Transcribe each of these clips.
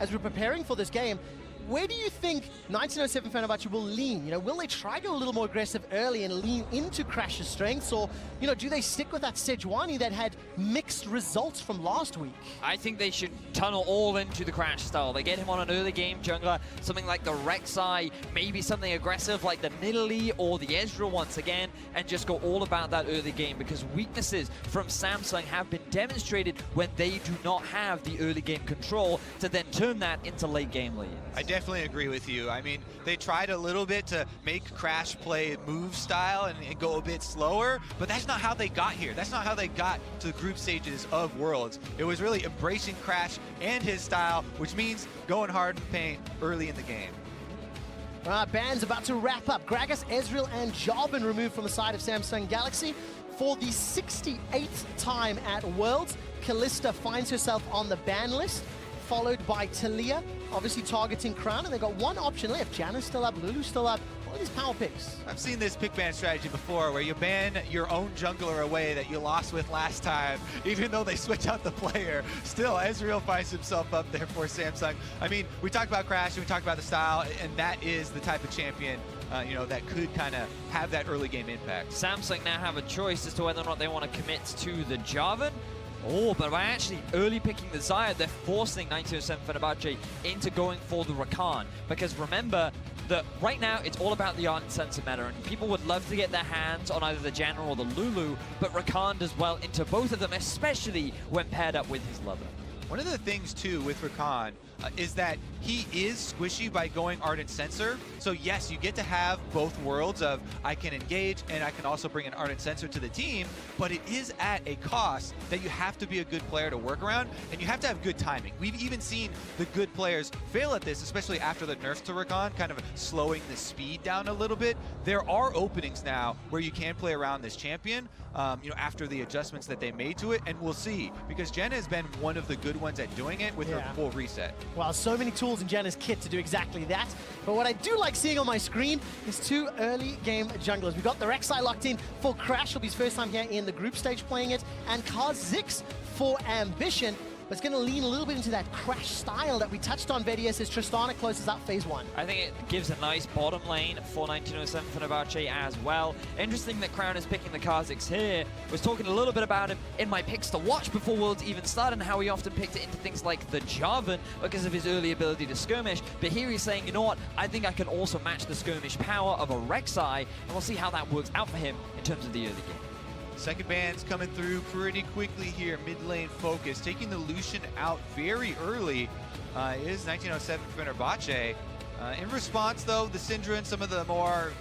as we're preparing for this game, where do you think 1907 Fenerbahce will lean? Will they try to go a little more aggressive early and lean into Crash's strengths, or do they stick with that Sejuani that had mixed results from last week? I think they should tunnel all into the Crash style. They get him on an early game jungler, something like the Rek'Sai, maybe something aggressive like the Nidalee or the Ezreal once again, and just go all about that early game, because weaknesses from Samsung have been demonstrated when they do not have the early game control to then turn that into late game leads. I definitely agree with you. I mean, they tried a little bit to make Crash play move style and go a bit slower, but that's not how they got here. That's not how they got to the group stages of Worlds. It was really embracing Crash and his style, which means going hard in paint early in the game. Ban's about to wrap up. Gragas, Ezreal, and Jarvan removed from the side of Samsung Galaxy. For the 68th time at Worlds, Kalista finds herself on the ban list, followed by Talia, obviously targeting Crown, and they've got one option left. Janna's still up, Lulu's still up. All these power picks. I've seen this pick ban strategy before, where you ban your own jungler away that you lost with last time, even though they switch out the player. Still, Ezreal finds himself up there for Samsung. I mean, we talked about Crash, and we talked about the style, and that is the type of champion that could kind of have that early game impact. Samsung now have a choice as to whether or not they want to commit to the Jarvan. Oh, but by actually early picking the Xayah, they're forcing 1907 Fenerbahce into going for the Rakan. Because remember that right now it's all about the Ardent Sensor meta, and people would love to get their hands on either the Janna or the Lulu, but Rakan does well into both of them, especially when paired up with his lover. One of the things, too, with Rakan is that he is squishy by going Ardent Sensor. So, yes, you get to have both worlds of I can engage and I can also bring an Ardent Sensor to the team, but it is at a cost that you have to be a good player to work around, and you have to have good timing. We've even seen the good players fail at this, especially after the nerfs to Rakan, kind of slowing the speed down a little bit. There are openings now where you can play around this champion, after the adjustments that they made to it, and we'll see, because Janna has been one of the good ones at doing it with her full reset. Well, so many tools in Janna's kit to do exactly that. But what I do like seeing on my screen is two early game junglers. We've got the Rek'Sai locked in for Crash. It'll be his first time here in the group stage playing it. And Kha'Zix for Ambition. But it's going to lean a little bit into that Crash style that we touched on, VDS, as Tristana closes out phase 1. I think it gives a nice bottom lane for 1907 Fenerbahce as well. Interesting that Crown is picking the Kha'Zix here. Was talking a little bit about him in my picks to watch before Worlds even started, and how he often picked it into things like the Jarvan because of his early ability to skirmish. But here he's saying, you know what, I think I can also match the skirmish power of a Rek'Sai, and we'll see how that works out for him in terms of the early game. Second ban's coming through pretty quickly here. Mid lane focus, taking the Lucian out very early is 1907 Fenerbahce. In response, though, the Syndra and some of the more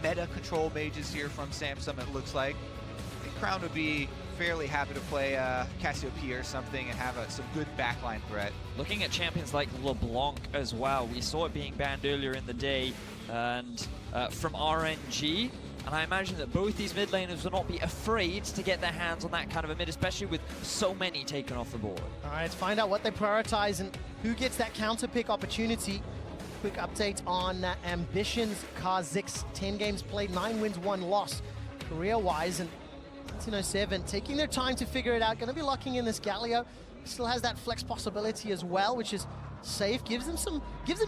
meta control mages here from Samsung, it looks like. I think Crown would be fairly happy to play Cassiopeia or something and have some good backline threat. Looking at champions like LeBlanc as well, we saw it being banned earlier in the day, and from RNG. And I imagine that both these mid laners will not be afraid to get their hands on that kind of a mid, especially with so many taken off the board. All right, let's find out what they prioritize and who gets that counter pick opportunity. Quick update on Ambition's Kha'Zix. 10 games played, 9 wins, 1 loss career-wise. And 1907 taking their time to figure it out. Going to be locking in this Galio. Still has that flex possibility as well, which is safe, gives them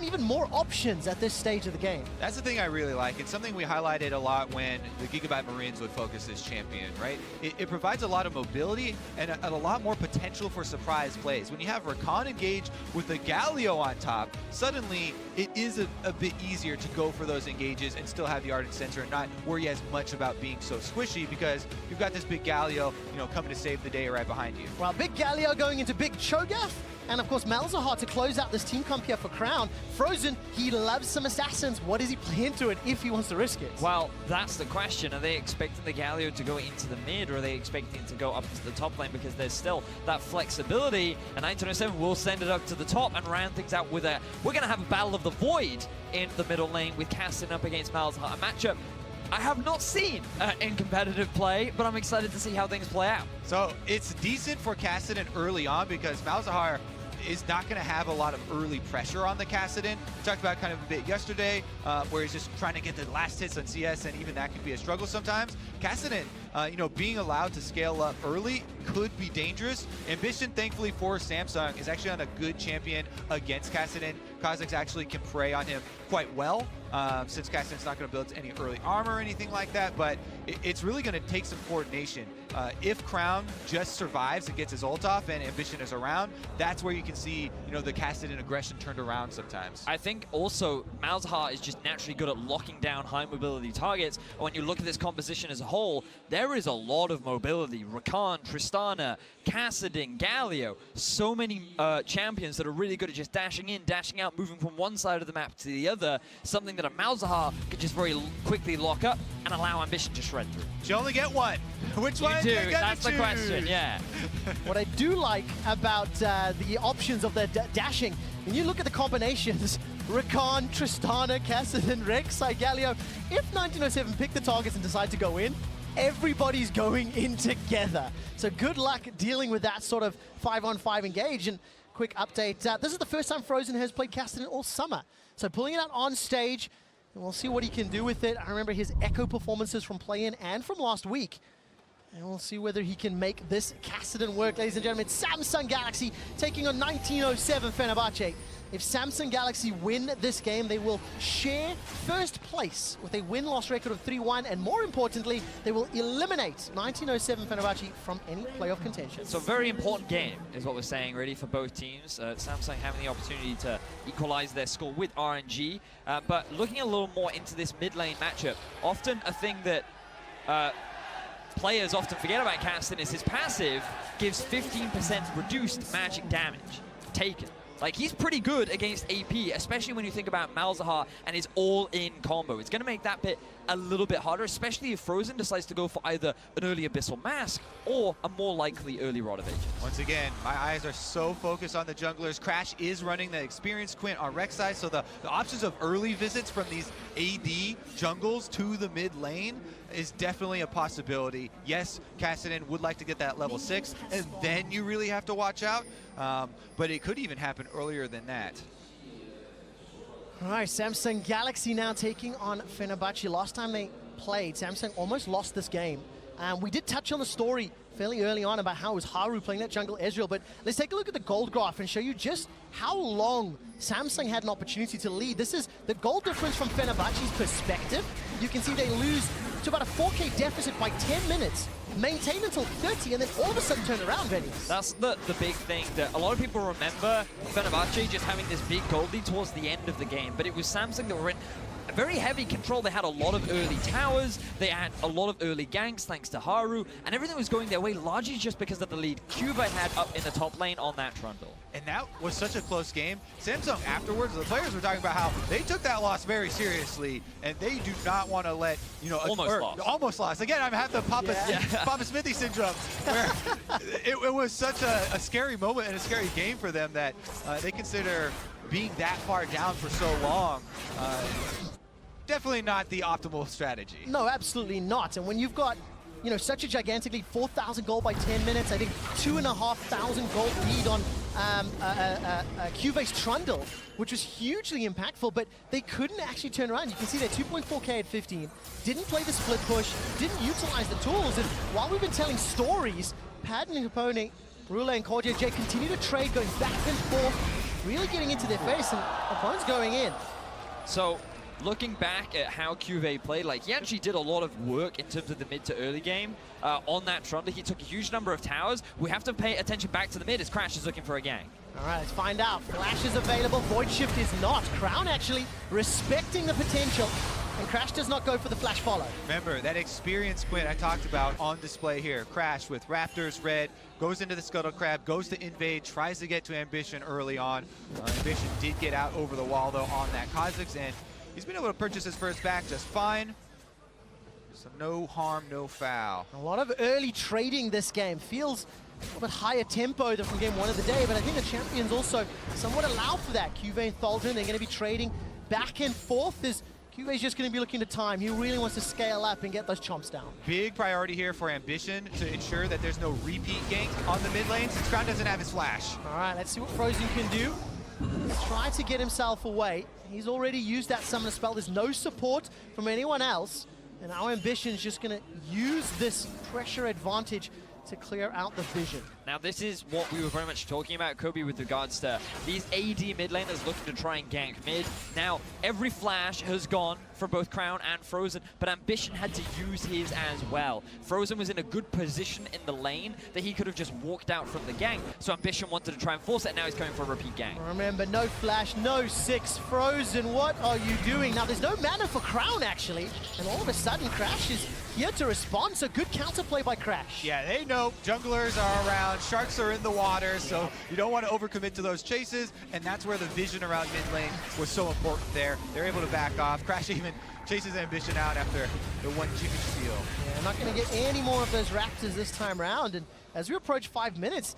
even more options at this stage of the game. That's the thing I really like. It's something we highlighted a lot when the Gigabyte Marines would focus this champion, right? It provides a lot of mobility and a lot more potential for surprise plays. When you have Rakan engaged with the Galio on top, suddenly it is a bit easier to go for those engages and still have the Ardent Sensor and not worry as much about being so squishy, because you've got this big Galio, coming to save the day right behind you. Well, big Galio going into big Cho'Gath. And of course, Malzahar to close out this team comp here for Crown. Frozen, he loves some assassins. What does he play into it if he wants to risk it? Well, that's the question. Are they expecting the Galio to go into the mid, or are they expecting it to go up to the top lane? Because there's still that flexibility, and 1907 will send it up to the top and round things out with we're going to have a Battle of the Void in the middle lane with Kassadin up against Malzahar. A matchup I have not seen in competitive play, but I'm excited to see how things play out. So it's decent for Kassadin early on, because Malzahar is not going to have a lot of early pressure on the Kassadin. We talked about kind of a bit yesterday, where he's just trying to get the last hits on CS, and even that can be a struggle sometimes. Kassadin you know, being allowed to scale up early could be dangerous. Ambition, thankfully for Samsung, is actually on a good champion against Kassadin. Kha'Zix actually can prey on him quite well, since Kassadin's not going to build any early armor or anything like that, but it's really going to take some coordination. If Crown just survives and gets his ult off and Ambition is around, that's where you can see, you know, the Kassadin aggression turned around sometimes. I think also Malzahar is just naturally good at locking down high mobility targets. When you look at this composition as a whole, there is a lot of mobility. Rakan, Tristana, Kassadin, Galio, so many champions that are really good at just dashing in, dashing out, moving from one side of the map to the other, something that a Malzahar could just very quickly lock up and allow Ambition to shred through. You only get one. Which one You do do, you get that's to the question, yeah. What I do like about the options of the dashing, when you look at the combinations, Rakan, Tristana, Kassadin, Rek'Sai, Galio, if 1907 pick the targets and decide to go in, everybody's going in together. So good luck dealing with that sort of 5-on-5 engage. And quick update, this is the first time Frozen has played Kassadin all summer. So pulling it out on stage, and we'll see what he can do with it. I remember his echo performances from play-in and from last week. And we'll see whether he can make this Kassadin work, ladies and gentlemen. It's Samsung Galaxy taking on 1907 Fenerbahce. If Samsung Galaxy win this game, they will share first place with a win-loss record of 3-1, and more importantly, they will eliminate 1907 Fenerbahce from any playoff contention. So very important game is what we're saying, really, for both teams. Samsung having the opportunity to equalize their score with RNG, but looking a little more into this mid-lane matchup, often a thing that players often forget about Kassadin is his passive gives 15% reduced magic damage taken. Like, he's pretty good against AP, especially when you think about Malzahar and his all-in combo. It's going to make that bit a little bit harder, especially if Frozen decides to go for either an early Abyssal Mask or a more likely early Rod of Ages. Once again, my eyes are so focused on the junglers. Crash is running the experienced Quint on Rek'Sai, so the options of early visits from these AD jungles to the mid lane is definitely a possibility. Yes, Kassadin would like to get that level 6, and then you really have to watch out, but it could even happen earlier than that. All right, Samsung Galaxy now taking on Fenerbahce. Last time they played, Samsung almost lost this game. We did touch on the story fairly early on about how it was Haru playing that jungle Ezreal, but let's take a look at the gold graph and show you just how long Samsung had an opportunity to lead. This is the goal difference from Fenerbahce's perspective. You can see they lose to about a 4K deficit by 10 minutes, maintain until 30, and then all of a sudden turn around, Venus. That's the big thing that a lot of people remember Fenerbahce just having this big gold lead towards the end of the game, but it was Samsung that were in very heavy control. They had a lot of early towers, they had a lot of early ganks thanks to Haru, and everything was going their way largely just because of the lead Cuba had up in the top lane on that Trundle. And that was such a close game. Samsung afterwards, the players were talking about how they took that loss very seriously, and they do not want to let, you know, almost lost. Again, I have the Papa Smithy syndrome, where it was such a scary moment and a scary game for them that they consider being that far down for so long. Definitely not the optimal strategy. No, absolutely not. And when you've got, you know, such a gigantic lead, 4,000 gold by 10 minutes, I think 2,500 gold lead on Cuvées Trundle, which was hugely impactful, but they couldn't actually turn around. You can see they're 2.4K at 15, didn't play the split push, didn't utilize the tools, and while we've been telling stories, Pad and Hipone, Rule and Cordia J continue to trade, going back and forth, really getting into their face, and opponents going in. So, looking back at how Cuvée played, like, he actually did a lot of work in terms of the mid to early game on that Trundle. He took a huge number of towers. We have to pay attention back to the mid as Crash is looking for a gang. All right, let's find out. Flash is available, Void Shift is not. Crown actually respecting the potential, and Crash does not go for the flash follow. Remember, that experienced Quint I talked about on display here. Crash with Raptors red, goes into the Scuttle Crab, goes to invade, tries to get to Ambition early on. Ambition did get out over the wall, though, on that Kha'Zix, and he's been able to purchase his first back just fine. So no harm, no foul. A lot of early trading this game. Feels a little bit higher tempo than from game one of the day, but I think the champions also somewhat allow for that. Cuvée and Thaldrin, they're going to be trading back and forth. Cuvé's just going to be looking to time. He really wants to scale up and get those chomps down. Big priority here for Ambition to ensure that there's no repeat gank on the mid lane since Crown doesn't have his flash. All right, let's see what Frozen can do. Try to get himself away. He's already used that summoner spell. There's no support from anyone else. And our Ambition's just going to use this pressure advantage to clear out the vision. Now this is what we were very much talking about, Kobe, with regards to these AD mid laners looking to try and gank mid. Now, every flash has gone for both Crown and Frozen, but Ambition had to use his as well. Frozen was in a good position in the lane that he could have just walked out from the gank, so Ambition wanted to try and force it, and now he's going for a repeat gank. Remember, no flash, no 6. Frozen, what are you doing? Now, there's no mana for Crown, actually, and all of a sudden, Crash is here to respond, so good counterplay by Crash. Yeah, they know junglers are around, sharks are in the water, so you don't want to overcommit to those chases, and that's where the vision around mid lane was so important there. They're able to back off. Crash even chases Ambition out after the one chicken steal. Yeah, not going to get any more of those Raptors this time around, and as we approach 5 minutes,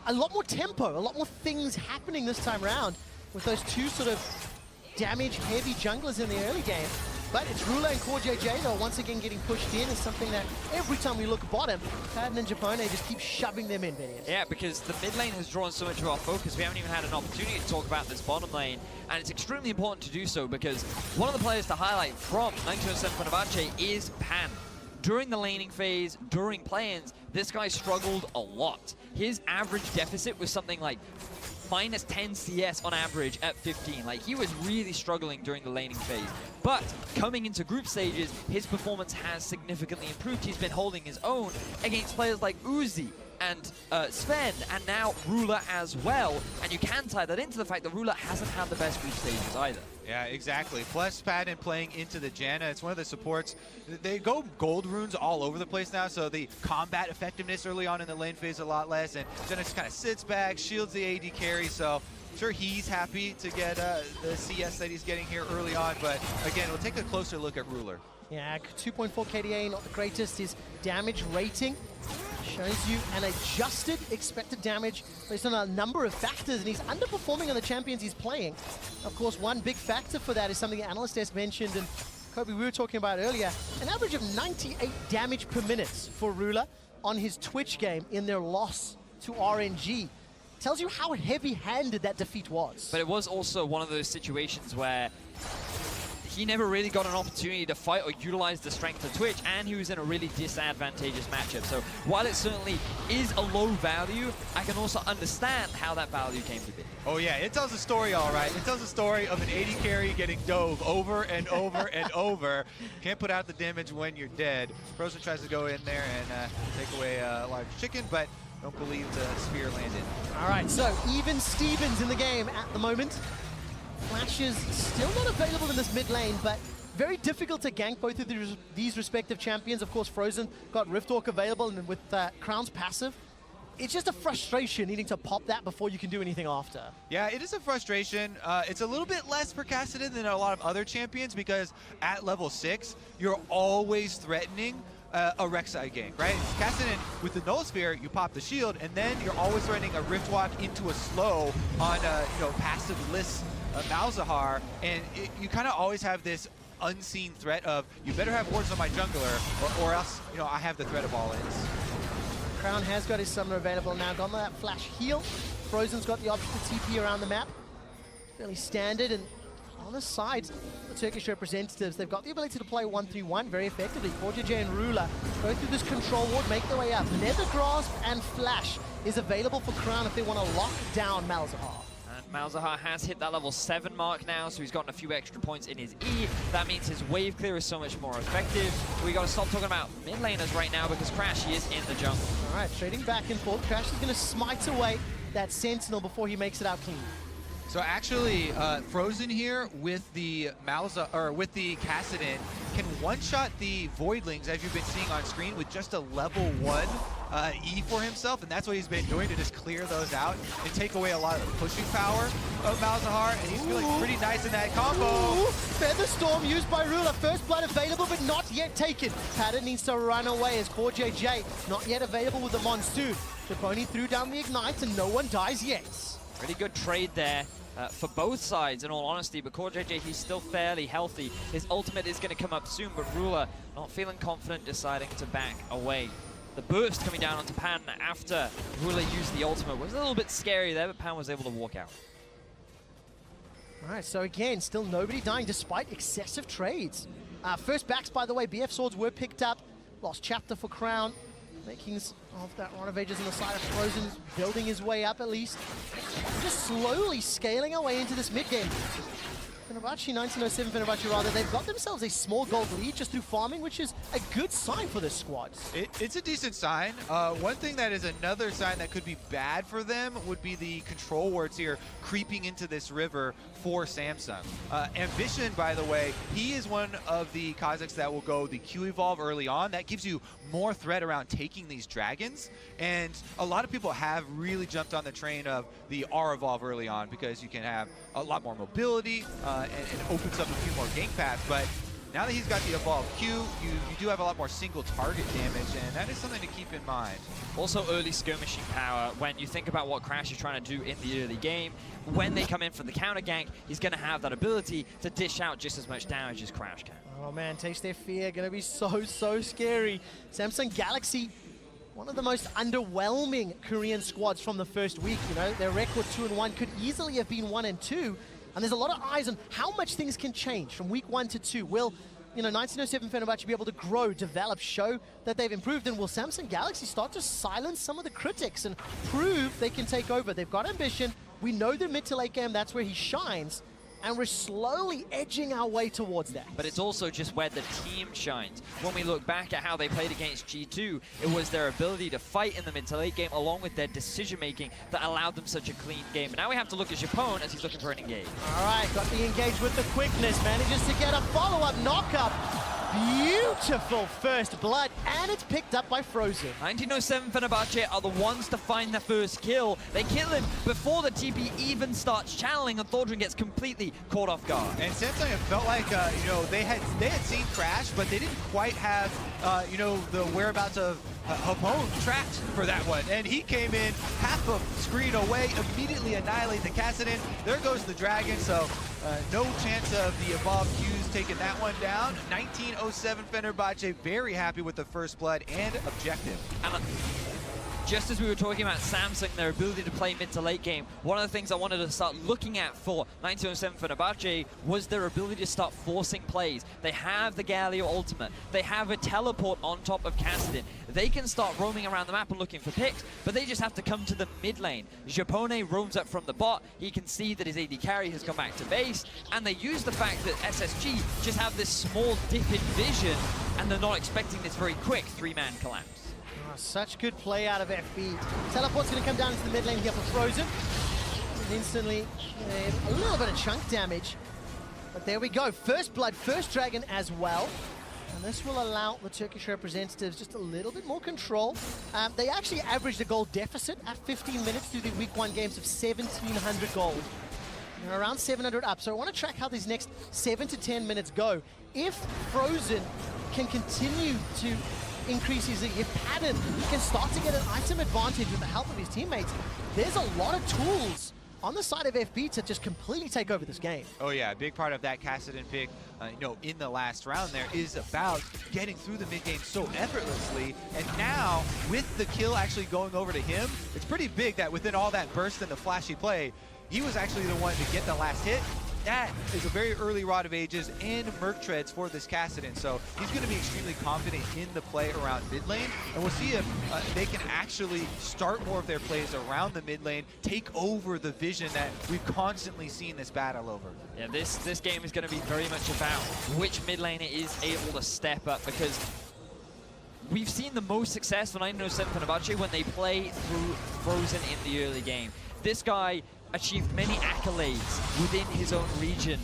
a lot more tempo, a lot more things happening this time around with those two sort of damage-heavy junglers in the early game. But it's Rula and Core JJ, though, once again getting pushed in is something that every time we look bottom, Padden and Japone just keep shoving them in, Vinius. Yeah, because the mid lane has drawn so much of our focus, we haven't even had an opportunity to talk about this bottom lane, and it's extremely important to do so because one of the players to highlight from 1907 Fenerbahce is Pan. During the laning phase, during play-ins, this guy struggled a lot. His average deficit was something like minus 10 CS on average at 15. Like, he was really struggling during the laning phase. But coming into group stages, his performance has significantly improved. He's been holding his own against players like Uzi and Sven, and now Rula as well. And you can tie that into the fact that Rula hasn't had the best group stages either. Yeah, exactly. Plus, Padden playing into the Janna, it's one of the supports. They go gold runes all over the place now, so the combat effectiveness early on in the lane phase is a lot less, and Janna just kind of sits back, shields the AD carry, so I'm sure he's happy to get the CS that he's getting here early on, but again, we'll take a closer look at Ruler. Yeah, 2.4 KDA, not the greatest. His damage rating shows you an adjusted expected damage based on a number of factors, and he's underperforming on the champions he's playing. Of course, one big factor for that is something the analyst has mentioned, and Kobe, we were talking about earlier, an average of 98 damage per minute for Rula on his Twitch game in their loss to RNG. Tells you how heavy-handed that defeat was. But it was also one of those situations where he never really got an opportunity to fight or utilize the strength of Twitch, and he was in a really disadvantageous matchup. So while it certainly is a low value, I can also understand how that value came to be. Oh yeah, it tells a story, all right. It tells a story of an AD carry getting dove over and over and over. Can't put out the damage when you're dead. Frozen tries to go in there and take away a large chicken, but don't believe the spear landed. All right, so even Stevens in the game at the moment. Flash is still not available in this mid lane, but very difficult to gank both of these respective champions. Of course, Frozen got Rifthawk available, and with Crown's passive, it's just a frustration needing to pop that before you can do anything after. Yeah, it is a frustration. It's a little bit less for Kassadin than a lot of other champions because at level 6, you're always threatening a Rek'Sai gank, right? Kassadin, with the Null Sphere, you pop the shield, and then you're always threatening a Riftwalk into a slow on passive-less Malzahar, and you kind of always have this unseen threat of, you better have wards on my jungler, or else, I have the threat of all ins. Crown has got his summoner available now. Gone that flash heal. Frozen's got the option to TP around the map. Fairly standard, and on the sides, the Turkish representatives, they've got the ability to play 1-3-1 very effectively. J and Rula go through this control ward, make their way up. Nether Grasp and Flash is available for Crown if they want to lock down Malzahar. Malzahar has hit that level 7 mark now, so he's gotten a few extra points in his E. That means his wave clear is so much more effective. We got to stop talking about mid laners right now because Crash is in the jungle. All right, trading back and forth. Crash is going to smite away that Sentinel before he makes it out clean. So actually, Frozen here with the with the Kassadin can one-shot the Voidlings, as you've been seeing on screen, with just a level 1 E for himself, and that's what he's been doing to just clear those out and take away a lot of the pushing power of Malzahar, and he's feeling pretty nice in that combo. Feather Storm used by Rula. First blood available, but not yet taken. Padden needs to run away as Core JJ not yet available with the Monsoon. Japone threw down the Ignite, and no one dies yet. Pretty good trade there. For both sides, in all honesty, but Core JJ, he's still fairly healthy. His ultimate is going to come up soon, but Rula not feeling confident, deciding to back away. The burst coming down onto Pan after Rula used the ultimate was a little bit scary there, but Pan was able to walk out. All right, so again, still nobody dying despite excessive trades. First backs, by the way, BF swords were picked up. Lost chapter for Crown. Makings of that Rod of Ages on the side of Frozen, building his way up at least. Just slowly scaling our way into this mid-game. Fenerbahce, 1907 Fenerbahce rather, they've got themselves a small gold lead just through farming, which is a good sign for this squad. It's a decent sign. One thing that is another sign that could be bad for them would be the control wards here creeping into this river for Samsung. Ambition, by the way, he is one of the Kazakhs that will go the Q evolve early on. That gives you more threat around taking these dragons. And a lot of people have really jumped on the train of the R evolve early on because you can have a lot more mobility and it opens up a few more gank paths. But now that he's got the evolved Q, you do have a lot more single target damage, and that is something to keep in mind. Also early skirmishing power. When you think about what Crash is trying to do in the early game, when they come in for the counter gank, he's going to have that ability to dish out just as much damage as Crash can. Oh man, Taste Their Fear, going to be so scary. Samsung Galaxy, one of the most underwhelming Korean squads from the first week. You know, their record 2-1 could easily have been 1-2. And there's a lot of eyes on how much things can change from week 1 to 2. Will, 1907 Fenerbahce be able to grow, develop, show that they've improved? And will Samsung Galaxy start to silence some of the critics and prove they can take over? They've got ambition. We know the mid to late game, that's where he shines. And we're slowly edging our way towards that. But it's also just where the team shines. When we look back at how they played against G2, it was their ability to fight in the mid to late game along with their decision making that allowed them such a clean game. And now we have to look at Japone as he's looking for an engage. All right, got the engage with the quickness, manages to get a follow-up knock-up. Beautiful first blood, and it's picked up by Frozen. 1907 Fenerbahce are the ones to find their first kill. They kill him before the TP even starts channeling, and Thordran gets completely caught off guard. And Samsung, it felt like, they had seen Crash, but they didn't quite have, the whereabouts of Japone tracked for that one. And he came in half a screen away, immediately annihilate the Kassadin. There goes the Dragon, so no chance of the evolved Qs taking that one down. 1907 Fenerbahce very happy with the first blood and objective. And just as we were talking about Samsung, their ability to play mid to late game, one of the things I wanted to start looking at for 1907 Fenerbahce was their ability to start forcing plays. They have the Galio ultimate. They have a teleport on top of Kassadin. They can start roaming around the map and looking for picks, but they just have to come to the mid lane. Japone roams up from the bot. He can see that his AD carry has come back to base, and they use the fact that SSG just have this small dip in vision, and they're not expecting this very quick 3-man collapse. Oh, such good play out of FB. Teleport's going to come down into the mid lane here for Frozen. And instantly, a little bit of chunk damage. But there we go. First blood, first dragon as well. And this will allow the Turkish representatives just a little bit more control. They actually averaged a gold deficit at 15 minutes through the week 1 games of 1,700 gold. They're around 700 up. So I want to track how these next 7 to 10 minutes go. If Frozen can continue to increase his pattern, he can start to get an item advantage with the help of his teammates. There's a lot of tools on the side of FB to just completely take over this game. Oh yeah, a big part of that Kassadin pick, in the last round there is about getting through the mid game so effortlessly. And now, with the kill actually going over to him, it's pretty big that within all that burst and the flashy play, he was actually the one to get the last hit. That is a very early Rod of Ages and Merc Treads for this Kassadin, so he's going to be extremely confident in the play around mid lane, and we'll see if they can actually start more of their plays around the mid lane, take over the vision that we've constantly seen this battle over. Yeah, this game is going to be very much about which mid laner is able to step up, because we've seen the most success for 1907 Fenerbahce when they play through Frozen in the early game. This guy achieved many accolades within his own region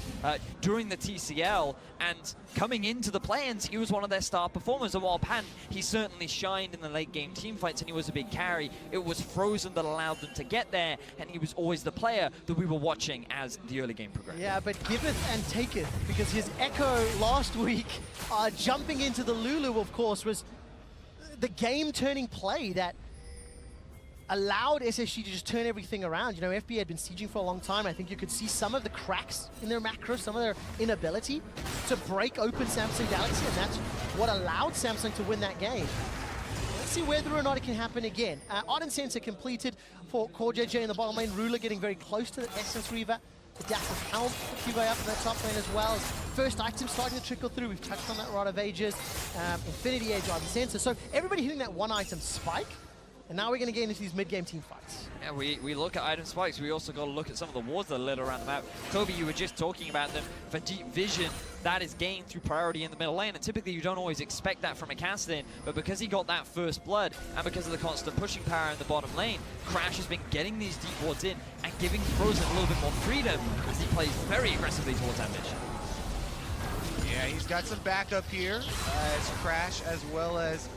during the TCL, and coming into the play-ins, he was one of their star performers. And while Pan, he certainly shined in the late game team fights and he was a big carry, it was Frozen that allowed them to get there, and he was always the player that we were watching as the early game progressed. Yeah, but giveth and taketh, because his Echo last week, jumping into the Lulu, of course, was the game-turning play that allowed SSG to just turn everything around. FB had been sieging for a long time. I think you could see some of the cracks in their macro, some of their inability to break open Samsung Galaxy, and that's what allowed Samsung to win that game. Let's see whether or not it can happen again. Ardent Sensor completed for Core JJ in the bottom lane. Ruler getting very close to the Essence Reaver. Adaptive Helm for QA up in that top lane as well. First items starting to trickle through. We've touched on that Rod of Ages, Infinity Age, Rod of Sensor. So everybody hitting that one item spike. And now we're going to get into these mid-game team fights. Yeah, we look at item spikes. We also got to look at some of the wards that are lit around the map. Kobe, you were just talking about them. For deep vision, that is gained through priority in the middle lane. And typically you don't always expect that from a Kassadin. But because he got that first blood, and because of the constant pushing power in the bottom lane, Crash has been getting these deep wards in and giving Frozen a little bit more freedom as he plays very aggressively towards Ambition. Yeah, he's got some backup here as Crash as well as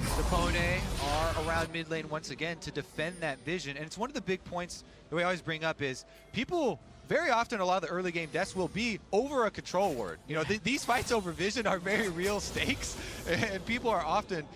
Depone are around mid lane once again to defend that vision. And it's one of the big points that we always bring up is people, very often a lot of the early game deaths will be over a control ward. You know, these fights over vision are very real stakes, and people are often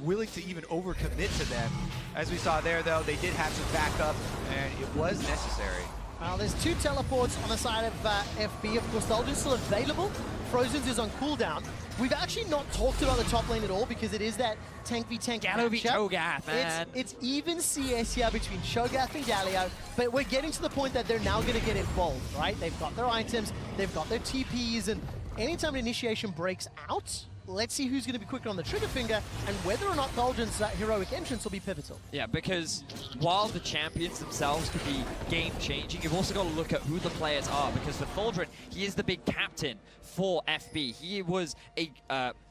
willing to even overcommit to them. As we saw there, though, they did have some backup, and it was necessary. Well, there's 2 teleports on the side of FB. Of course, Dolgen's still available. Frozen's is on cooldown. We've actually not talked about the top lane at all because it is that tank v tank Galio v matchup. Cho'Gath, man. It's even CS here between Cho'Gath and Galio, but we're getting to the point that they're now going to get involved, right? They've got their items, they've got their TPs, and anytime an initiation breaks out, let's see who's going to be quicker on the trigger finger and whether or not Dolgen's heroic entrance will be pivotal. Yeah, because while the champions themselves could be game-changing, you've also got to look at who the players are, because for Thaldren, he is the big captain for FB. He was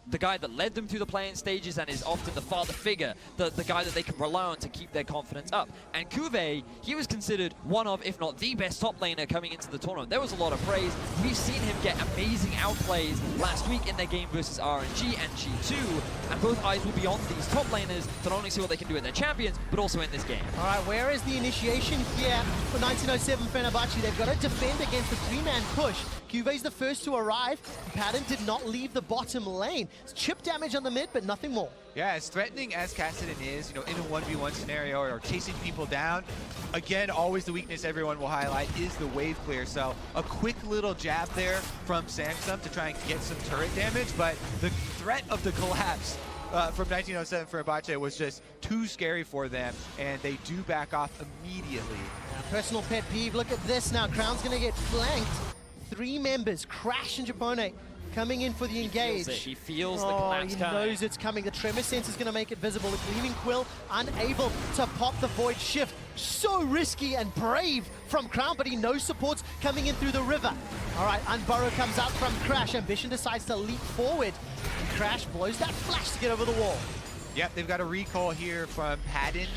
the guy that led them through the playing stages and is often the father figure, the guy that they can rely on to keep their confidence up. And Kuve, he was considered one of, if not the best top laner coming into the tournament. There was a lot of praise. We've seen him get amazing outplays last week in their game versus RNG and G2, and both eyes will be on these top laners to not only see what they can do with their champions, but also in this game. All right, where is the initiation here for 1907 Fenerbahce? They've got to defend against the 3-man push. Cuve's the first to arrive. Padden did not leave the bottom lane. It's chip damage on the mid, but nothing more. Yeah, as threatening as Kassadin is, you know, in a 1v1 scenario or chasing people down, again, always the weakness everyone will highlight is the wave clear. So a quick little jab there from Samsung to try and get some turret damage, but the threat of the collapse from 1907 Fenerbahce was just too scary for them, and they do back off immediately. Personal pet peeve, look at this now. Crown's going to get flanked. 3 members, Crash and Japone, coming in for the engage. He feels the collapse coming. He knows it's coming. The tremor sense is going to make it visible. The Gleaming Quill unable to pop the Void Shift. So risky and brave from Crown, but he knows supports coming in through the river. All right, Unburrow comes out from Crash. Ambition decides to leap forward. And Crash blows that flash to get over the wall. Yep, they've got a recall here from Padden.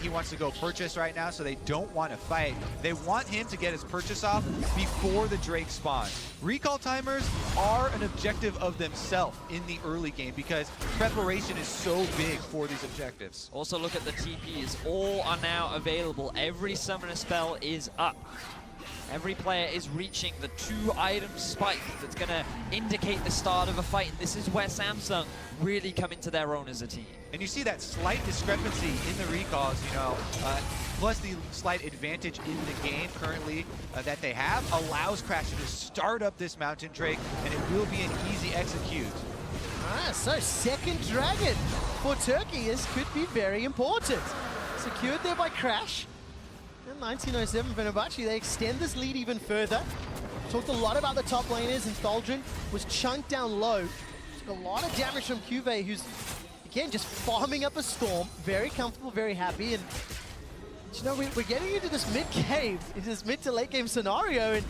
He wants to go purchase right now, so they don't want to fight. They want him to get his purchase off before the Drake spawn. Recall timers are an objective of themselves in the early game because preparation is so big for these objectives. Also look at the TPs. All are now available. Every summoner spell is up. Every player is reaching the 2-item spike that's going to indicate the start of a fight. And this is where Samsung really come into their own as a team. And you see that slight discrepancy in the recalls, you know, plus the slight advantage in the game currently that they have allows Crash to start up this Mountain Drake, and it will be an easy execute. So second dragon for Turkey could be very important. Secured there by Crash. And 1907 Fenerbahce, they extend this lead even further. Talked a lot about the top laners, and Thaldren was chunked down low. Took a lot of damage from Cuve, who's, again, just farming up a storm. Very comfortable, very happy. And, you know, we're getting into this mid-game, into this mid to late game scenario, and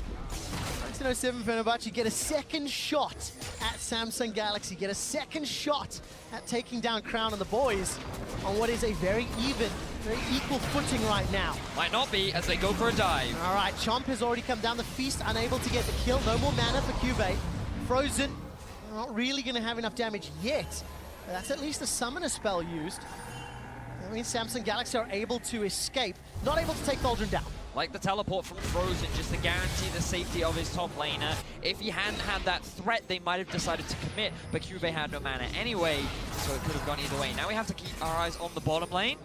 1907 Fenerbahce get a second shot at Samsung Galaxy, get a second shot at taking down Crown and the boys on what is a very even, very equal footing right now. Might not be as they go for a dive. All right, Chomp has already come down. The Feast unable to get the kill. No more mana for Cube. Frozen, not really going to have enough damage yet. But that's at least a summoner spell used. That means Samsung Galaxy are able to escape, not able to take Thaldren down. Like the teleport from Frozen, just to guarantee the safety of his top laner. If he hadn't had that threat, they might have decided to commit, but Cube had no mana anyway, so it could have gone either way. Now we have to keep our eyes on the bottom lane.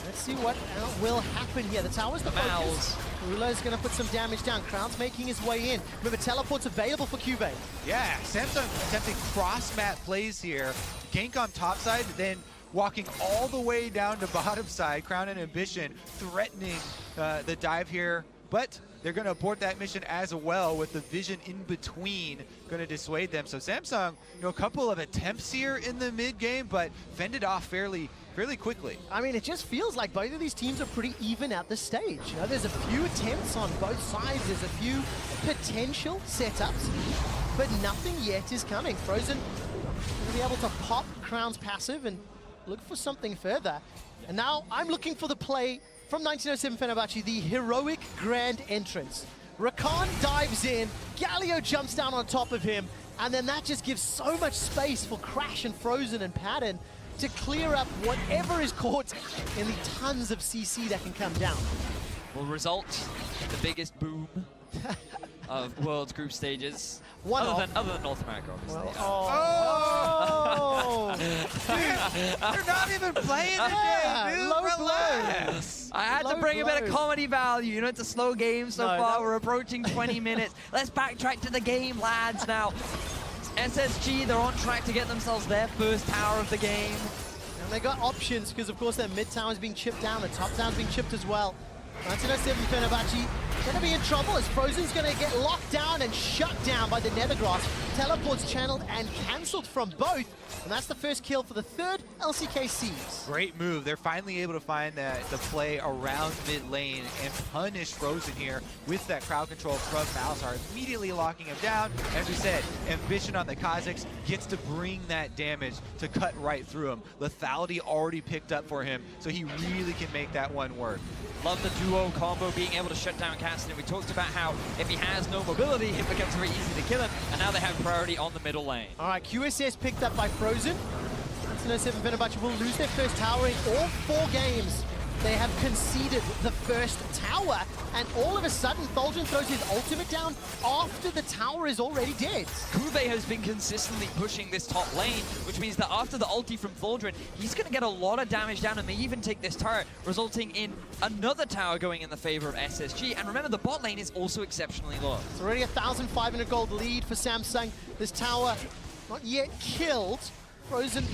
Let's see what will happen here. The tower's the focus. Rulo's going to put some damage down. Crown's making his way in. Remember, teleport's available for Cube. Yeah, Samsung attempting cross-map plays here. Gank on top side, then walking all the way down to bottom side. Crown and Ambition threatening the dive here but they're going to abort that mission as well with the vision in between going to dissuade them. So Samsung, a couple of attempts here in the mid game, but fended off fairly quickly. I mean, it just feels like both of these teams are pretty even at this stage. There's a few attempts on both sides. There's a few potential setups, but nothing yet is coming. Frozen going to be able to pop Crown's passive and look for something further. And now I'm looking for the play from 1907 Fenerbahce, the heroic grand entrance. Rakan dives in, Galio jumps down on top of him, and then that just gives so much space for Crash and Frozen and Padden to clear up whatever is caught in the tons of CC that can come down. Will result in the biggest boom of World's group stages. Other than North America, obviously. Well, Dude, they're not even playing today, dude. Relax. I had to bring a bit of comedy value. It's a slow game so far. We're approaching 20 minutes. Let's backtrack to the game, lads, now. SSG, they're on track to get themselves their first tower of the game. And they got options because, of course, their mid tower is being chipped down. The top tower is being chipped as well. 1907 Fenerbahce going to be in trouble as Frozen's going to get locked down and shut down by the Nethergrass. Teleports channeled and cancelled from both. And that's the first kill for the third LCKCs. Great move. They're finally able to find the play around mid lane and punish Frozen here with that crowd control from Malzahar, immediately locking him down. As we said, Ambition on the Kazakhs gets to bring that damage to cut right through him. Lethality already picked up for him, so he really can make that one work. Love the duo combo, being able to shut down Cassidy. We talked about how if he has no mobility, it becomes very easy to kill him, and now they have priority on the middle lane. All right, QSS picked up by Frozen. 1907 Fenerbahce will lose their first tower in all 4 games. They have conceded the first tower, and all of a sudden, Thaldren throws his ultimate down after the tower is already dead. Kuve has been consistently pushing this top lane, which means that after the ulti from Thaldren, he's going to get a lot of damage down and may even take this turret, resulting in another tower going in the favor of SSG. And remember, the bot lane is also exceptionally low. It's already a 1,500 gold lead for Samsung. This tower not yet killed. Frozen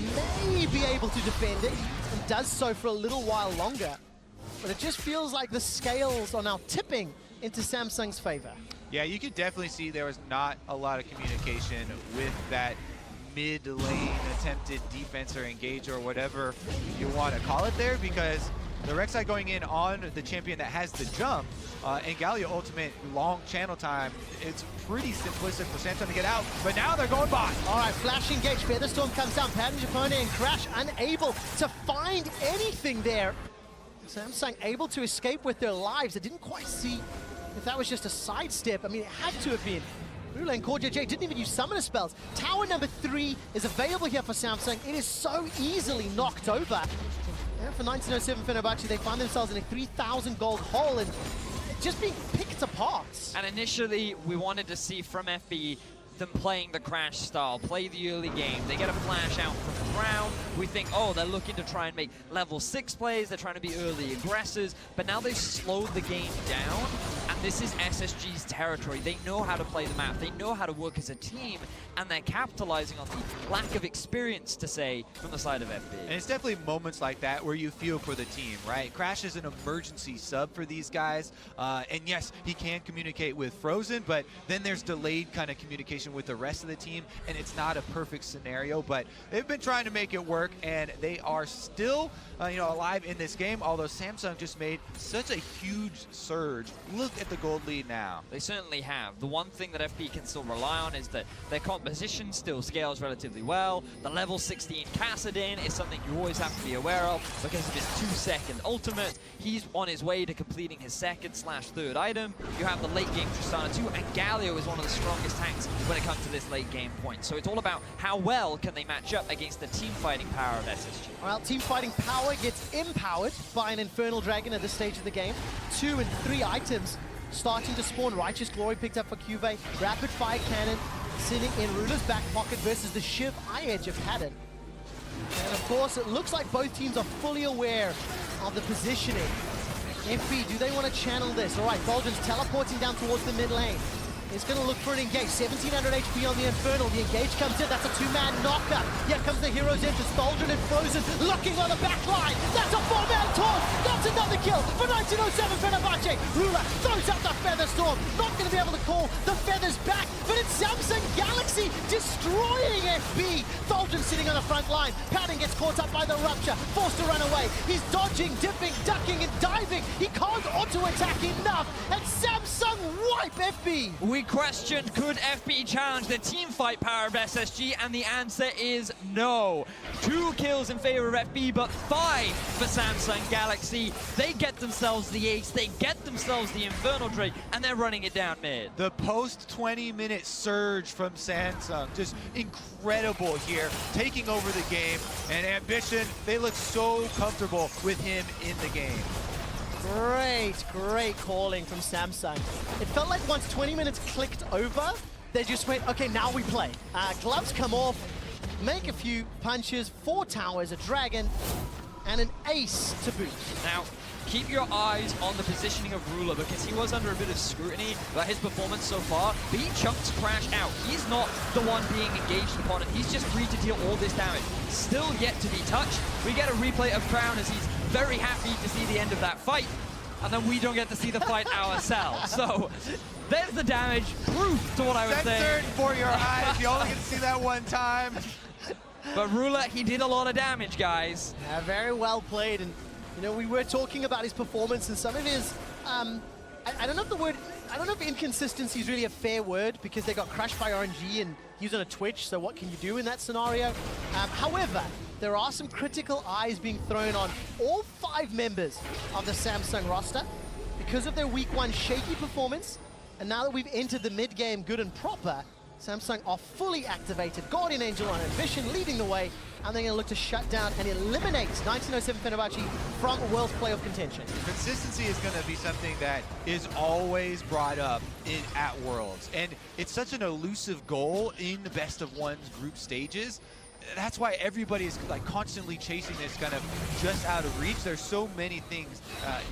may be able to defend it, and does so for a little while longer. But it just feels like the scales are now tipping into Samsung's favor. Yeah, you could definitely see there was not a lot of communication with that mid-lane attempted defense or engage or whatever you want to call it there, because the Rek'Sai going in on the champion that has the jump, and Galio ultimate long channel time, it's pretty simplistic for Samsung to get out, but now they're going bot. All right, flash engage, Featherstorm comes down, Padden, Japone, and Crash unable to find anything there. Samsung able to escape with their lives. I didn't quite see if that was just a sidestep. I mean, it had to have been. Blue lane, Cordia J didn't even use summoner spells. Tower number 3 is available here for Samsung. It is so easily knocked over. And for 1907 Fenerbahce, they find themselves in a 3,000 gold hole and just being picked apart. And initially, we wanted to see from FB them playing the Crash style, play the early game. They get a flash out from Crown. We think, oh, they're looking to try and make level 6 plays. They're trying to be early aggressors, but now they've slowed the game down, and this is SSG's territory. They know how to play the map. They know how to work as a team, and they're capitalizing on the lack of experience, to say, from the side of FB. And it's definitely moments like that where you feel for the team, right? Crash is an emergency sub for these guys, and yes, he can communicate with Frozen, but then there's delayed kind of communication with the rest of the team, and it's not a perfect scenario, but they've been trying to make it work, and they are still alive in this game, although Samsung just made such a huge surge. Look at the gold lead now. They certainly have. The one thing that FB can still rely on is that their composition still scales relatively well. The level 16 Kassadin is something you always have to be aware of because of his 2-second ultimate. He's on his way to completing his 2nd/3rd item. You have the late game Tristana too, and Galio is one of the strongest tanks when it comes to this late game point. So it's all about how well can they match up against the team fighting power of SSG. Well, team fighting power gets empowered by an Infernal Dragon at this stage of the game. 2 and 3 items starting to spawn. Righteous Glory picked up for Cuve. Rapid Fire Cannon sitting in Ruler's back pocket versus the Shiv Eye Edge of Padden. And of course, it looks like both teams are fully aware of the positioning. FB, do they want to channel this? All right, Thaldren's teleporting down towards the mid lane. is going to look for an engage. 1700 HP on the Infernal. The engage comes in. That's a two-man knocker. Here comes the heroes in to Stoldrin and Frozen, looking on the back line. That's a four-man taunt. That's another kill for 1907 Fenerbahce. Ruler throws out the Feather Storm. Not going to be able to call the Feathers back, but it's Samsung Galaxy destroying FB. Stoldrin sitting on the front line. Padding gets caught up by the Rupture, forced to run away. He's dodging, dipping, ducking, and diving. He can't auto-attack enough, and Samsung wipe FB. We questioned, could FB challenge the team fight power of SSG, and the answer is no. 2 kills in favor of FB, but 5 for Samsung Galaxy. They get themselves the ace, they get themselves the Infernal Drake, and they're running it down mid. The post 20-minute surge from Samsung, just incredible here, taking over the game, and Ambition, they look so comfortable with him in the game. Great calling from Samsung. It felt like once 20 minutes clicked over, they just went, okay, now we play. Gloves come off, make a few punches, 4 towers, a dragon, and an ace to boot. Now, keep your eyes on the positioning of Ruler, because he was under a bit of scrutiny about his performance so far, but he chunked Crash out. He's not the one being engaged upon it. He's just free to deal all this damage. Still yet to be touched. We get a replay of Crown as he's very happy to see the end of that fight, and then we don't get to see the fight ourselves. So there's the damage, proof to what I was saying. Censored for your eyes. You only get to see that one time. But Ruler, he did a lot of damage, guys. Yeah, very well played. And you know, we were talking about his performance and some of his, I don't know if inconsistency is really a fair word, because they got crushed by RNG and he was on a Twitch, so what can you do in that scenario? However, there are some critical eyes being thrown on all 5 members of the Samsung roster because of their week 1 shaky performance. And now that we've entered the mid-game good and proper, Samsung are fully activated. Guardian Angel on Ambition leading the way, and they're going to look to shut down and eliminate 1907 Fenerbahce from World Playoff contention. Consistency is going to be something that is always brought up at Worlds, and it's such an elusive goal in the best of one's group stages. That's why everybody is like constantly chasing this kind of just out of reach. There's so many things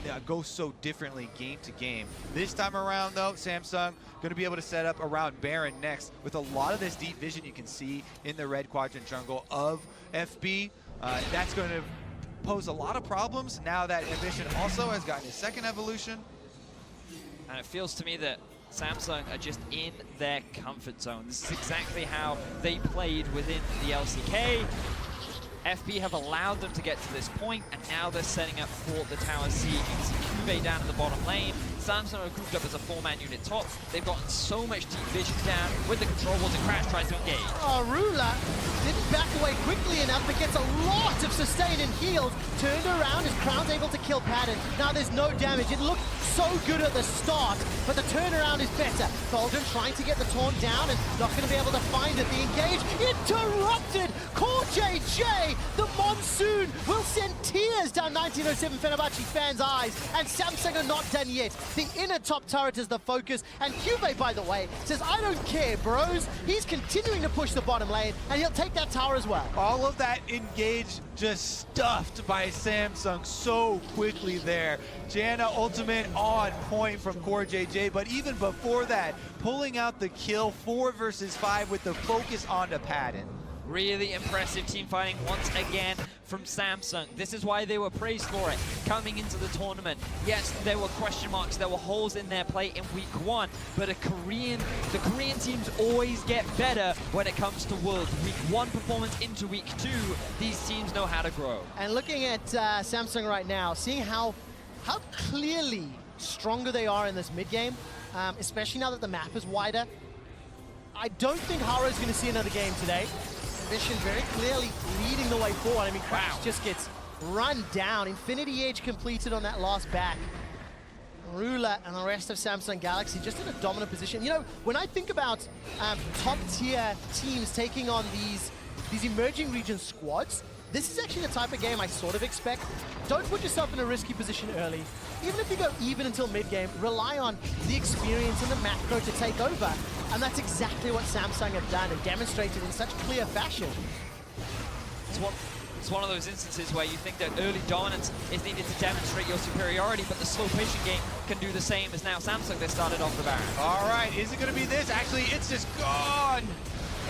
that go so differently game to game. This time around though, Samsung going to be able to set up around Baron next with a lot of this deep vision you can see in the red quadrant jungle of FB. That's going to pose a lot of problems now that Ambition also has gotten his second evolution. And it feels to me that Samsung are just in their comfort zone. This is exactly how they played within the LCK. FB have allowed them to get to this point, and now they're setting up for the tower siege. You can see Cuvée down in the bottom lane. Samsung are grouped up as a 4-man unit top. They've gotten so much deep vision down with the control wars, and Crash tries to engage. Oh, Ruler didn't back away quickly enough, but gets a lot of sustain and heals. Turned around as Crown's able to kill Pattern. Now there's no damage. It looked so good at the start, but the turnaround is better. Golden trying to get the taunt down and not going to be able to find it. The engage interrupted. Core JJ, the monsoon will send tears down 1907 Fenerbahce fans' eyes, and Samsung are not done yet. The inner top turret is the focus, and Cuvée, by the way, says, I don't care, bros. He's continuing to push the bottom lane, and he'll take that tower as well. All of that engage just stuffed by Samsung so quickly there. Janna ultimate on point from Core JJ, but even before that, pulling out the kill 4 versus 5 with the focus onto Pattern. Really impressive team fighting once again from Samsung. This is why they were praised for it coming into the tournament. Yes, there were question marks, there were holes in their play in week 1, but the Korean teams always get better when it comes to Worlds. Week 1 performance into week 2, these teams know how to grow. And looking at Samsung right now, seeing how clearly stronger they are in this mid game, especially now that the map is wider, I don't think Haru's going to see another game today. Ambition very clearly leading the way forward. I mean, Crash just gets run down. Infinity Edge completed on that last back. Ruler and the rest of Samsung Galaxy just in a dominant position. You know, when I think about top-tier teams taking on these emerging region squads, this is actually the type of game I sort of expect. Don't put yourself in a risky position early. Even if you go even until mid-game, rely on the experience and the macro to take over. And that's exactly what Samsung have done and demonstrated in such clear fashion. It's one of those instances where you think that early dominance is needed to demonstrate your superiority, but the slow pushing game can do the same as now Samsung. They started off the Baron. All right, is it going to be this? Actually, it's just gone.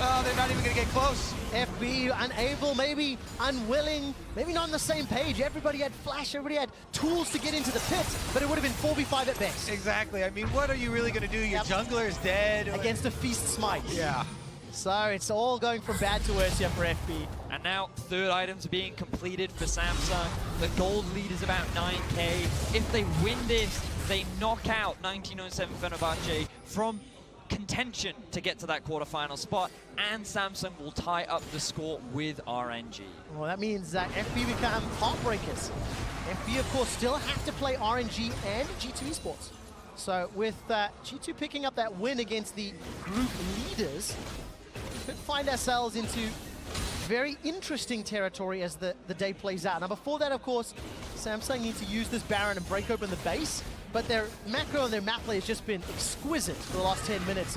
Oh, they're not even going to get close. FB unable, maybe unwilling, maybe not on the same page. Everybody had flash, everybody had tools to get into the pit, but it would have been 4v5 at best. Exactly. I mean, what are you really going to do? Your jungler is dead. Against a Feast Smite. Yeah. So it's all going from bad to worse here for FB. And now third items are being completed for Samsung. The gold lead is about 9k. If they win this, they knock out 1907 Fenerbahce from contention to get to that quarterfinal spot, and Samsung will tie up the score with RNG. Well, that means that FB become heartbreakers. FB, of course, still have to play RNG and G2 Esports. So with G2 picking up that win against the group leaders, we could find ourselves into very interesting territory as the day plays out. Now, before that, of course, Samsung need to use this Baron and break open the base, but their macro and their map play has just been exquisite for the last 10 minutes.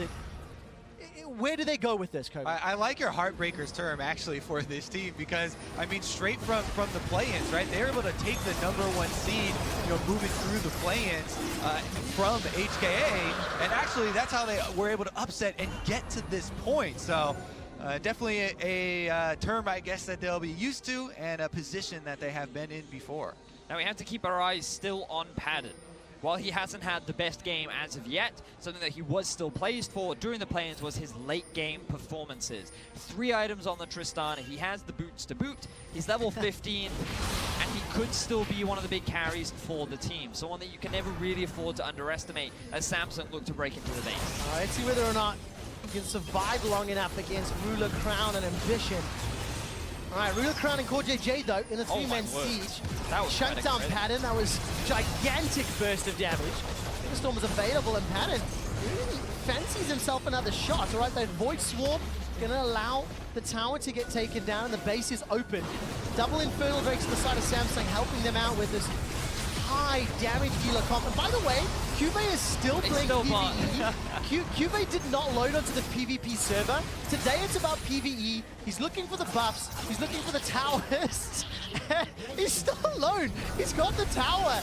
Where do they go with this, Kobe? I like your heartbreakers term, actually, for this team, because, I mean, straight from the play-ins, right? They're able to take the #1 seed, you know, moving through the play-ins from HKA, and actually that's how they were able to upset and get to this point. So definitely a term, I guess, that they'll be used to, and a position that they have been in before. Now we have to keep our eyes still on Padden. While he hasn't had the best game as of yet, something that he was still praised for during the play-ins was his late game performances. 3 items on the Tristana. He has the boots to boot. He's level 15, and he could still be one of the big carries for the team. So one that you can never really afford to underestimate as Samsung look to break into the base. Let's see whether or not he can survive long enough against Ruler, Crown, and Ambition. All right, Ruler, Crown, and Core JJ, though, in a 3-man siege. That was shut down Padden. That was gigantic burst of damage. Storm was available, and Padden really fancies himself another shot. All right, that Void Swarm gonna allow the tower to get taken down, and the base is open. Double Infernal Drakes to the side of Samsung, helping them out with this high damage dealer comp. And by the way, Cube is still playing PvE. Cube did not load onto the PvP server. Today it's about PvE. He's looking for the buffs. He's looking for the towers. He's still alone. He's got the tower.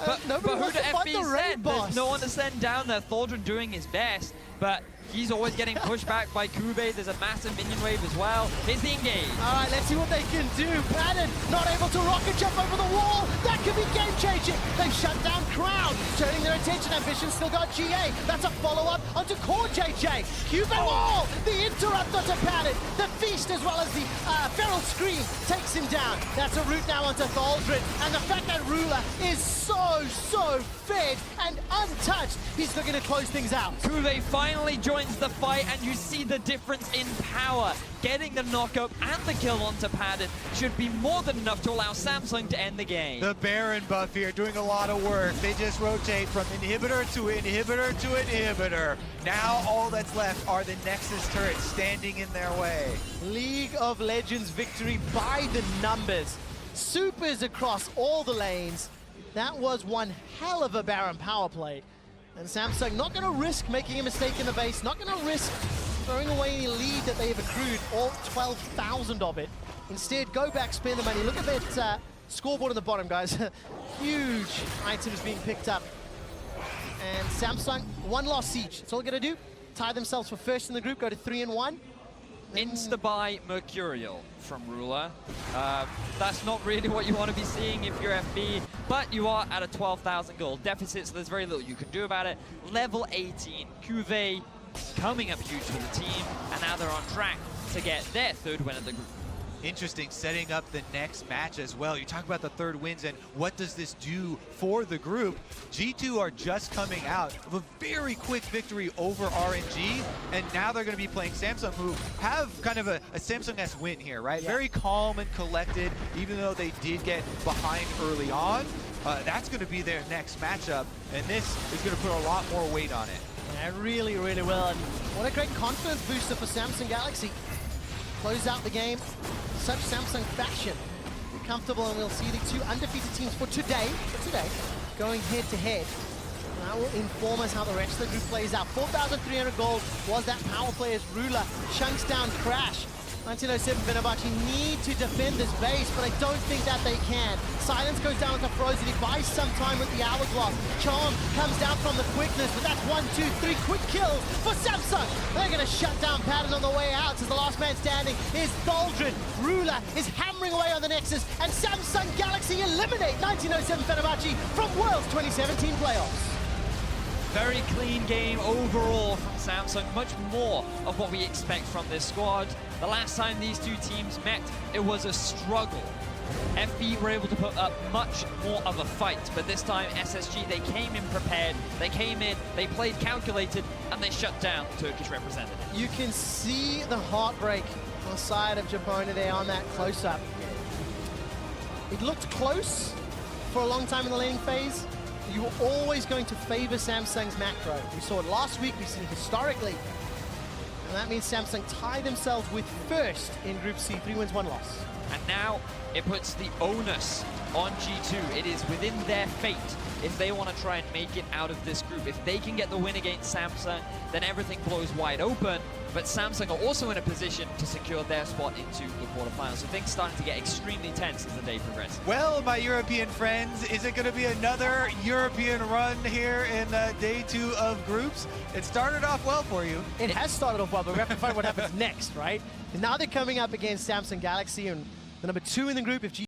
But who the FB said? There's no one to send down there. Thordran doing his best, but he's always getting pushed back by Kube. There's a massive minion wave as well. Here's the engage. All right, let's see what they can do. Padden not able to rocket jump over the wall. That could be game-changing. They've shut down Crown, turning their attention. Ambition still got GA. That's a follow-up onto Core JJ. Cube wall. The interrupt onto Padden. The feast as well as the Feral Scream takes him down. That's a route now onto Thaldred. And the fact that Ruler is so fed and untouched, he's looking to close things out. Kube finally joins the fight, and you see the difference in power. Getting the knockup and the kill onto Padden should be more than enough to allow Samsung to end the game. The Baron buff here doing a lot of work. They just rotate from inhibitor to inhibitor to inhibitor. Now all that's left are the Nexus turrets standing in their way. League of Legends victory by the numbers. Supers across all the lanes. That was one hell of a Baron power play. And Samsung not going to risk making a mistake in the base, not going to risk throwing away any lead that they have accrued, all 12,000 of it. Instead, go back, spend the money. Look at that scoreboard on the bottom, guys. Huge items being picked up. And Samsung, one lost siege. That's all they're going to do. Tie themselves for first in the group, go to 3-1. Insta-buy Mercurial from Ruler. That's not really what you want to be seeing if you're FB, but you are at a 12,000 gold deficit, so there's very little you can do about it. Level 18, Cuvée coming up huge for the team, and now they're on track to get their 3rd win of the group. Interesting, setting up the next match as well. You talk about the 3rd wins and what does this do for the group. G2 are just coming out of a very quick victory over RNG, and now they're going to be playing Samsung, who have kind of a Samsung-esque win here, right? Yeah. Very calm and collected, even though they did get behind early on. That's going to be their next matchup, and this is going to put a lot more weight on it. Yeah, really well. And what a great confidence booster for Samsung Galaxy. Close out the game, such Samsung fashion. Be comfortable, and we'll see the 2 undefeated teams for today, going head-to-head. That will inform us how the rest of the group plays out. 4,300 gold was that power play as Ruler chunks down Crash. 1907 Fenerbahce need to defend this base, but I don't think that they can. Silence goes down with the Frozen. He buys some time with the Hourglass. Charm comes down from the quickness, but that's 1, 2, 3 quick kills for Samsung. They're going to shut down Patton on the way out, as the last man standing is Doldrin. Ruler is hammering away on the Nexus, and Samsung Galaxy eliminate 1907 Fenerbahce from Worlds 2017 playoffs. Very clean game overall from Samsung, much more of what we expect from this squad. The last time these two teams met, it was a struggle. FB were able to put up much more of a fight, but this time SSG, they came in prepared, they came in, they played calculated, and they shut down the Turkish representative. You can see the heartbreak on the side of Japona there on that close-up. It looked close for a long time in the laning phase. You were always going to favor Samsung's macro. We saw it last week, we've seen it historically. And that means Samsung tie themselves with first in Group C, 3 wins, 1 loss. And now it puts the onus on G2. It is within their fate if they want to try and make it out of this group. If they can get the win against Samsung, then everything blows wide open. But Samsung are also in a position to secure their spot into the quarterfinals. So things starting to get extremely tense as the day progresses. Well, my European friends, is it going to be another European run here in day 2 of groups? It started off well for you. It has started off well, but we have to find what happens next, right? And now they're coming up against Samsung Galaxy, and the number 2 in the group, if